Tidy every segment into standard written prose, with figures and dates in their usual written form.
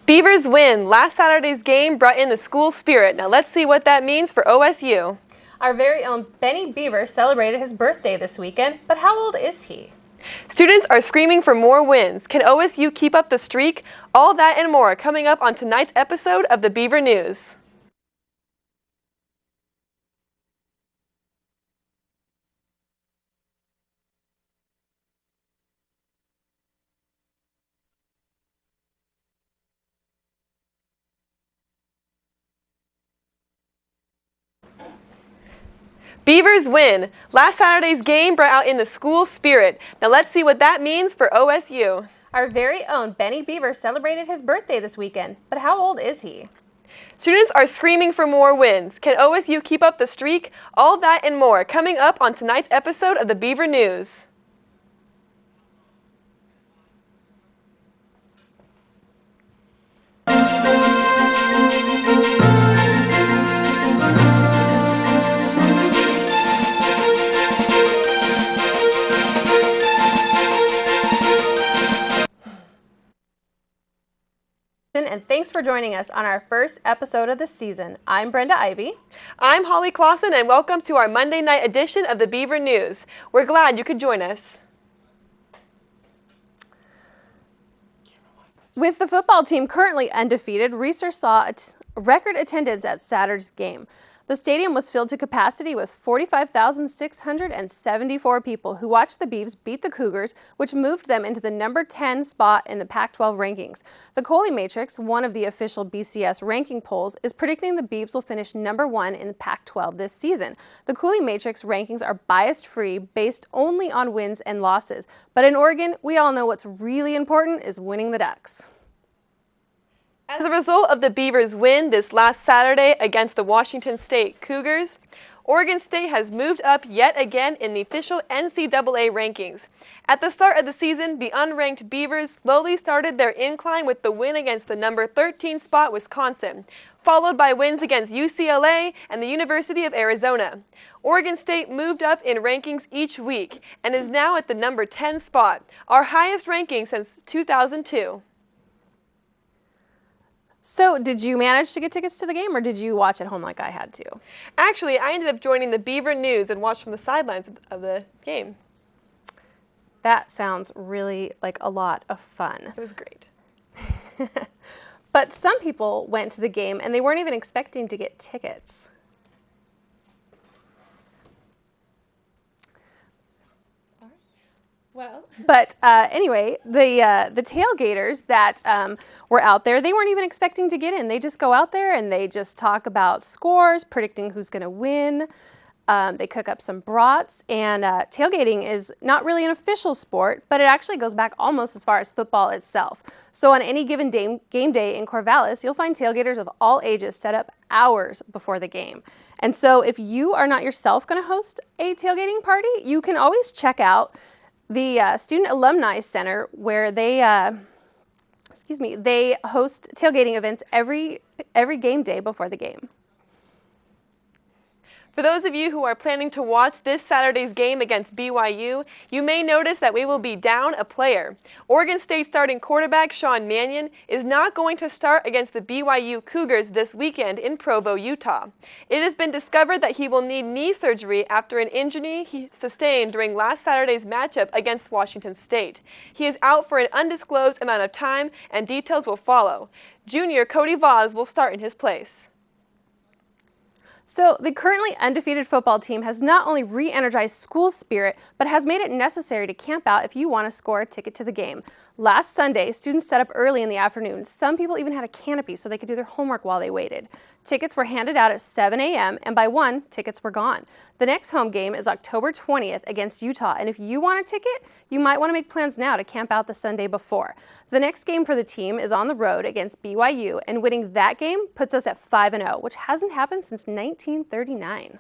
Beavers win. Last Saturday's game brought in the school spirit. Now let's see what that means for OSU. Our very own Benny Beaver celebrated his birthday this weekend, but how old is he? Students are screaming for more wins. Can OSU keep up the streak? All that and more coming up on tonight's episode of the Beaver News. Beavers win. Last Saturday's game brought out in the school spirit. Now let's see what that means for OSU. Our very own Benny Beaver celebrated his birthday this weekend, but how old is he? Students are screaming for more wins. Can OSU keep up the streak? All that and more coming up on tonight's episode of the Beaver News. And thanks for joining us on our first episode of the season. I'm Brenda Ivey. I'm Holly Clausen, and welcome to our Monday night edition of the Beaver News. We're glad you could join us. With the football team currently undefeated, research saw record attendance at Saturday's game. The stadium was filled to capacity with 45,674 people who watched the Beavs beat the Cougars, which moved them into the number 10 spot in the Pac-12 rankings. The Coley Matrix, one of the official BCS ranking polls, is predicting the Beavs will finish number 1 in the Pac-12 this season. The Coley Matrix rankings are bias-free, based only on wins and losses. But in Oregon, we all know what's really important is winning the Ducks. As a result of the Beavers' win this last Saturday against the Washington State Cougars, Oregon State has moved up yet again in the official NCAA rankings. At the start of the season, the unranked Beavers slowly started their incline with the win against the number 13 spot Wisconsin, followed by wins against UCLA and the University of Arizona. Oregon State moved up in rankings each week and is now at the number 10 spot, our highest ranking since 2002. So, did you manage to get tickets to the game, or did you watch at home like I had to? Actually, I ended up joining the Beaver News and watched from the sidelines of the game. That sounds really like a lot of fun. It was great. But some people went to the game and they weren't even expecting to get tickets. But anyway, the tailgaters that were out there, they weren't even expecting to get in. They just go out there and they just talk about scores, predicting who's going to win. They cook up some brats, and tailgating is not really an official sport, but it actually goes back almost as far as football itself. So on any given game day in Corvallis, you'll find tailgaters of all ages set up hours before the game. And so if you are not yourself going to host a tailgating party, you can always check out the Student Alumni Center, where they host tailgating events every game day before the game. For those of you who are planning to watch this Saturday's game against BYU, you may notice that we will be down a player. Oregon State starting quarterback Sean Mannion is not going to start against the BYU Cougars this weekend in Provo, Utah. It has been discovered that he will need knee surgery after an injury he sustained during last Saturday's matchup against Washington State. He is out for an undisclosed amount of time, and details will follow. Junior Cody Vaz will start in his place. So the currently undefeated football team has not only re-energized school spirit, but has made it necessary to camp out if you want to score a ticket to the game. Last Sunday, students set up early in the afternoon. Some people even had a canopy so they could do their homework while they waited. Tickets were handed out at 7 a.m. and by 1, tickets were gone. The next home game is October 20th against Utah, and if you want a ticket, you might want to make plans now to camp out the Sunday before. The next game for the team is on the road against BYU, and winning that game puts us at 5-0, which hasn't happened since 1939.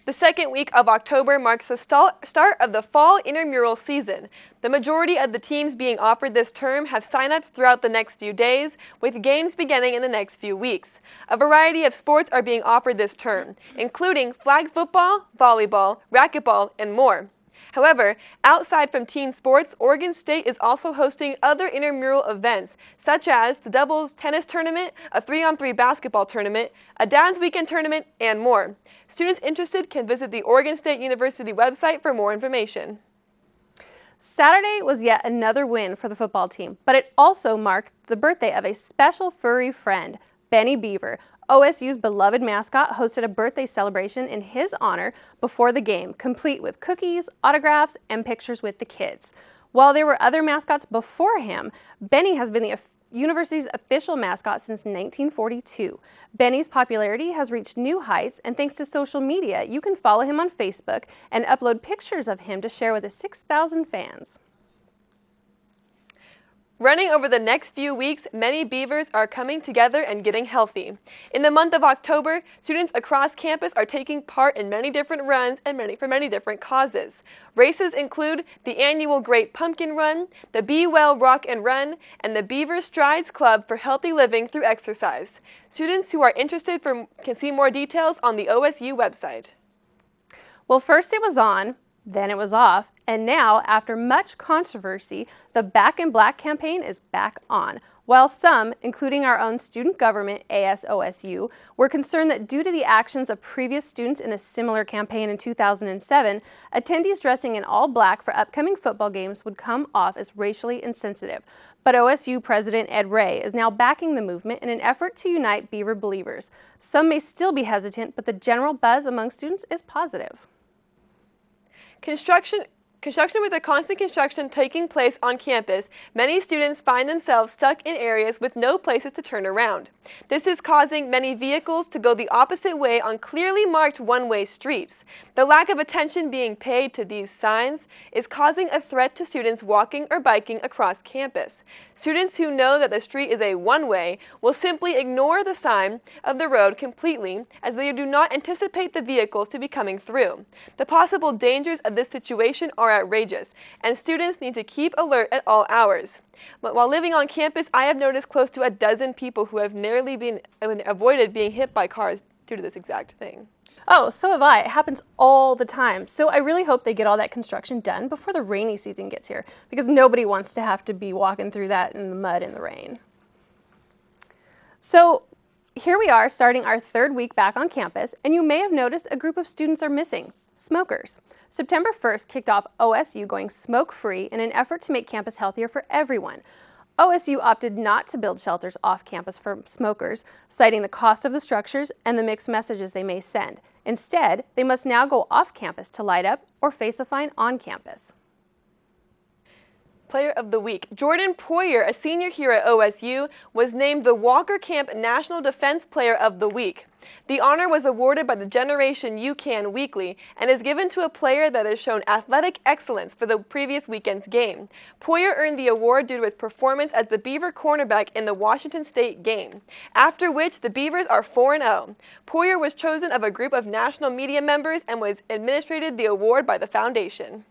The second week of October marks the start of the fall intramural season. The majority of the teams being offered this term have sign-ups throughout the next few days, with games beginning in the next few weeks. A variety of sports are being offered this term, including flag football, volleyball, racquetball, and more. However, outside from team sports, Oregon State is also hosting other intramural events, such as the doubles tennis tournament, a 3-on-3 basketball tournament, a Dad's Weekend tournament, and more. Students interested can visit the Oregon State University website for more information. Saturday was yet another win for the football team, but it also marked the birthday of a special furry friend, Benny Beaver. OSU's beloved mascot hosted a birthday celebration in his honor before the game, complete with cookies, autographs, and pictures with the kids. While there were other mascots before him, Benny has been the university's official mascot since 1942. Benny's popularity has reached new heights, and thanks to social media, you can follow him on Facebook and upload pictures of him to share with his 6,000 fans. Running over the next few weeks, many Beavers are coming together and getting healthy. In the month of October, students across campus are taking part in many different runs and for many different causes. Races include the annual Great Pumpkin Run, the Be Well Rock and Run, and the Beaver Strides Club for healthy living through exercise. Students who are interested can see more details on the OSU website. Well, first it was on, then it was off, and now, after much controversy, the Back in Black campaign is back on. While some, including our own student government, ASOSU, were concerned that due to the actions of previous students in a similar campaign in 2007, attendees dressing in all black for upcoming football games would come off as racially insensitive. But OSU President Ed Ray is now backing the movement in an effort to unite Beaver believers. Some may still be hesitant, but the general buzz among students is positive. Construction with the constant construction taking place on campus, many students find themselves stuck in areas with no places to turn around. This is causing many vehicles to go the opposite way on clearly marked one-way streets. The lack of attention being paid to these signs is causing a threat to students walking or biking across campus. Students who know that the street is a one-way will simply ignore the sign of the road completely, as they do not anticipate the vehicles to be coming through. The possible dangers of this situation are outrageous, and students need to keep alert at all hours. But while living on campus, I have noticed close to a dozen people who have narrowly avoided being hit by cars due to this exact thing. Oh, so have I. It happens all the time. So I really hope they get all that construction done before the rainy season gets here, because nobody wants to have to be walking through that in the mud in the rain. So here we are starting our third week back on campus, and you may have noticed a group of students are missing. Smokers. September 1st kicked off OSU going smoke-free in an effort to make campus healthier for everyone. OSU opted not to build shelters off campus for smokers, citing the cost of the structures and the mixed messages they may send. Instead, they must now go off campus to light up or face a fine on campus. Player of the Week. Jordan Poyer, a senior here at OSU, was named the Walker Camp National Defense Player of the Week. The honor was awarded by the Generation UCAN Weekly and is given to a player that has shown athletic excellence for the previous weekend's game. Poyer earned the award due to his performance as the Beaver cornerback in the Washington State game, after which the Beavers are 4-0. Poyer was chosen of a group of national media members and was administered the award by the foundation.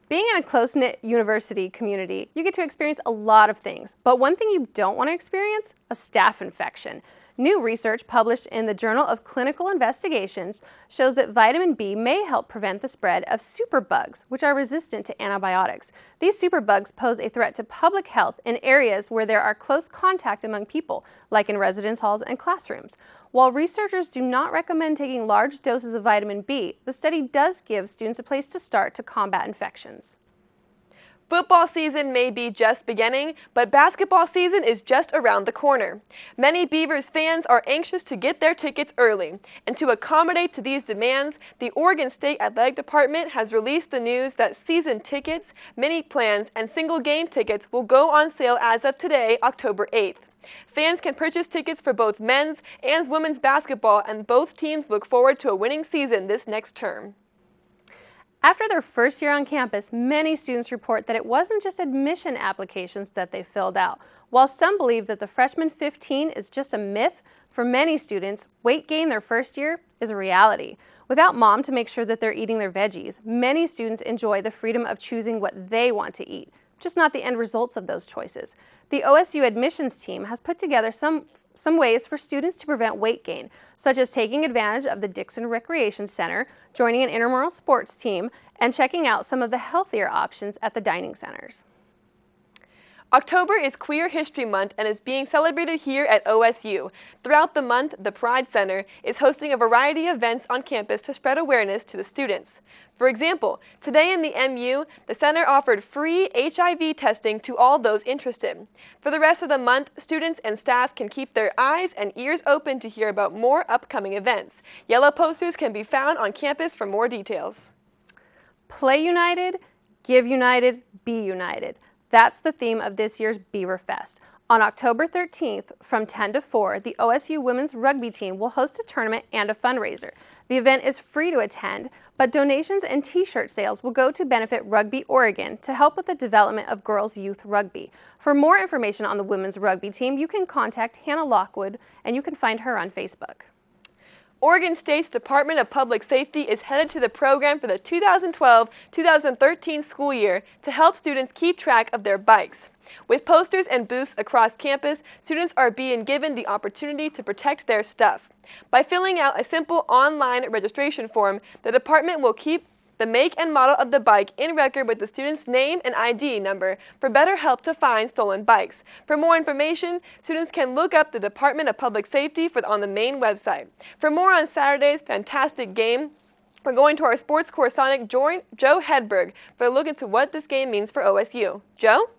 Being in a close-knit university community, you get to experience a lot of things, but one thing you don't want to experience, a staph infection. New research published in the Journal of Clinical Investigations shows that vitamin B may help prevent the spread of superbugs, which are resistant to antibiotics. These superbugs pose a threat to public health in areas where there are close contact among people, like in residence halls and classrooms. While researchers do not recommend taking large doses of vitamin B, the study does give students a place to start to combat infections. Football season may be just beginning, but basketball season is just around the corner. Many Beavers fans are anxious to get their tickets early, and to accommodate to these demands, the Oregon State Athletic Department has released the news that season tickets, mini plans, and single game tickets will go on sale as of today, October 8th. Fans can purchase tickets for both men's and women's basketball, and both teams look forward to a winning season this next term. After their first year on campus, many students report that it wasn't just admission applications that they filled out. While some believe that the freshman 15 is just a myth, for many students, weight gain their first year is a reality. Without mom to make sure that they're eating their veggies, many students enjoy the freedom of choosing what they want to eat, just not the end results of those choices. The OSU admissions team has put together some some ways for students to prevent weight gain, such as taking advantage of the Dixon Recreation Center, joining an intramural sports team, and checking out some of the healthier options at the dining centers. October is Queer History Month and is being celebrated here at OSU. Throughout the month, the Pride Center is hosting a variety of events on campus to spread awareness to the students. For example, today in the MU, the center offered free HIV testing to all those interested. For the rest of the month, students and staff can keep their eyes and ears open to hear about more upcoming events. Yellow posters can be found on campus for more details. Play united, give united, be united. That's the theme of this year's Beaver Fest. On October 13th, from 10 to 4, the OSU women's rugby team will host a tournament and a fundraiser. The event is free to attend, but donations and t-shirt sales will go to benefit Rugby Oregon to help with the development of girls' youth rugby. For more information on the women's rugby team, you can contact Hannah Lockwood, and you can find her on Facebook. Oregon State's Department of Public Safety is headed to the program for the 2012-2013 school year to help students keep track of their bikes. With posters and booths across campus, students are being given the opportunity to protect their stuff. By filling out a simple online registration form, the department will keep the make and model of the bike in record with the student's name and ID number for better help to find stolen bikes. For more information, students can look up the Department of Public Safety on the main website. For more on Saturday's fantastic game, we're going to our sports correspondent Joe Hedberg for a look into what this game means for OSU. Joe?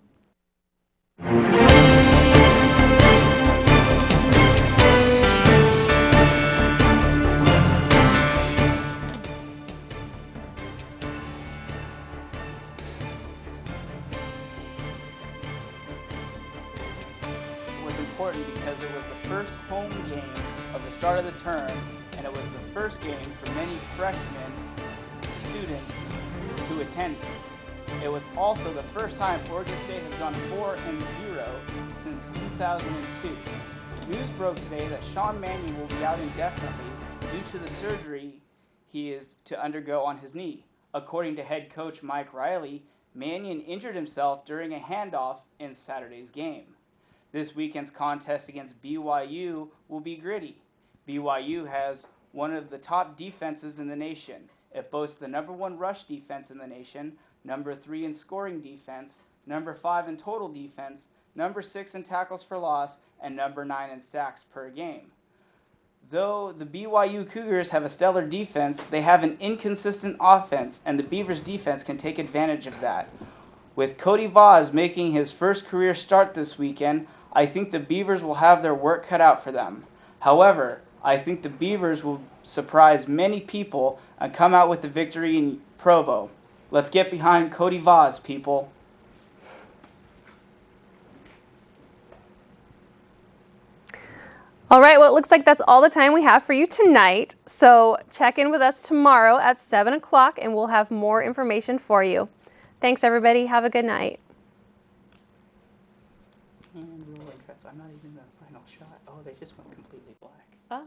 Because it was the first home game of the start of the term, and it was the first game for many freshman students to attend. It was also the first time Oregon State has gone 4-0 since 2002. News broke today that Sean Mannion will be out indefinitely due to the surgery he is to undergo on his knee. According to head coach Mike Riley, Mannion injured himself during a handoff in Saturday's game. This weekend's contest against BYU will be gritty. BYU has one of the top defenses in the nation. It boasts the #1 rush defense in the nation, #3 in scoring defense, #5 in total defense, #6 in tackles for loss, and #9 in sacks per game. Though the BYU Cougars have a stellar defense, they have an inconsistent offense, and the Beavers' defense can take advantage of that. With Cody Vaz making his first career start this weekend, I think the Beavers will have their work cut out for them. However, I think the Beavers will surprise many people and come out with the victory in Provo. Let's get behind Cody Vaz, people. All right, well, it looks like that's all the time we have for you tonight. So check in with us tomorrow at 7 o'clock and we'll have more information for you. Thanks, everybody. Have a good night. And rolling cuts. I'm not even the final shot. Oh, they just went completely black. Oh.